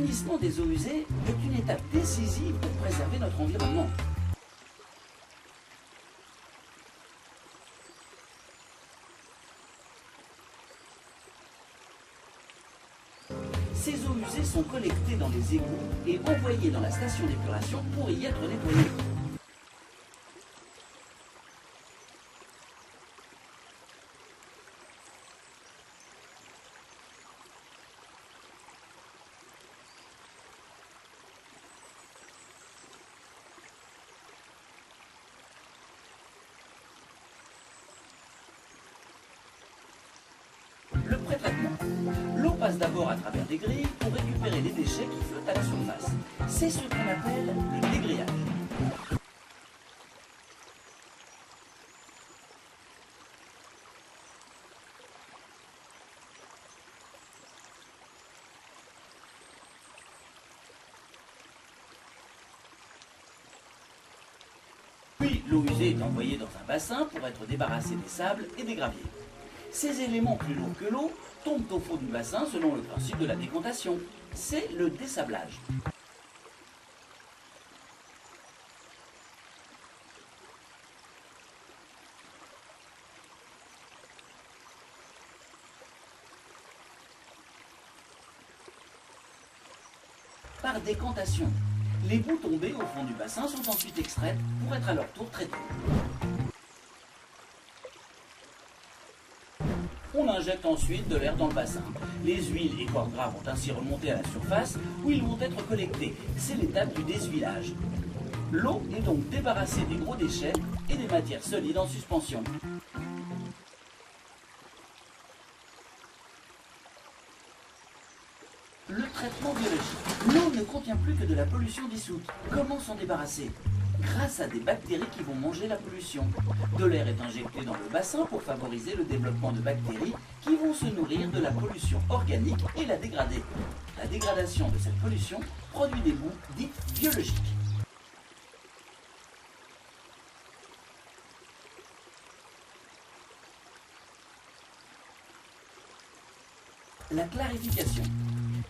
L'assainissement des eaux usées est une étape décisive pour préserver notre environnement. Ces eaux usées sont collectées dans les égouts et envoyées dans la station d'épuration pour y être nettoyées. Le pré-traitement. L'eau passe d'abord à travers des grilles pour récupérer les déchets qui flottent à la surface. C'est ce qu'on appelle le dégrillage. Puis l'eau usée est envoyée dans un bassin pour être débarrassée des sables et des graviers. Ces éléments plus lourds que l'eau tombent au fond du bassin selon le principe de la décontation. C'est le dessablage. Par décantation, les boues tombées au fond du bassin sont ensuite extraites pour être à leur tour traitées. On injecte ensuite de l'air dans le bassin. Les huiles et corps gras vont ainsi remonter à la surface où ils vont être collectés. C'est l'étape du déshuilage. L'eau est donc débarrassée des gros déchets et des matières solides en suspension. Le traitement biologique. L'eau ne contient plus que de la pollution dissoute. Comment s'en débarrasser ? Grâce à des bactéries qui vont manger la pollution. De l'air est injecté dans le bassin pour favoriser le développement de bactéries qui vont se nourrir de la pollution organique et la dégrader. La dégradation de cette pollution produit des boues dites biologiques. La clarification.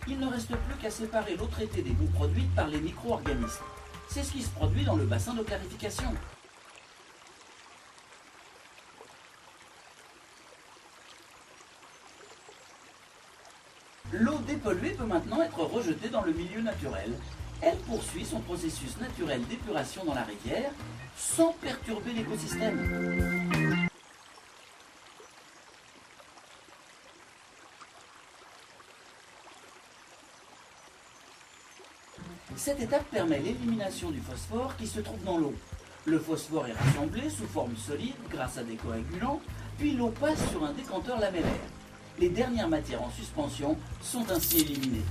Il ne reste plus qu'à séparer l'eau traitée des boues produites par les micro-organismes. C'est ce qui se produit dans le bassin de clarification. L'eau dépolluée peut maintenant être rejetée dans le milieu naturel. Elle poursuit son processus naturel d'épuration dans la rivière sans perturber l'écosystème. Cette étape permet l'élimination du phosphore qui se trouve dans l'eau. Le phosphore est rassemblé sous forme solide grâce à des coagulants, puis l'eau passe sur un décanteur lamellaire. Les dernières matières en suspension sont ainsi éliminées.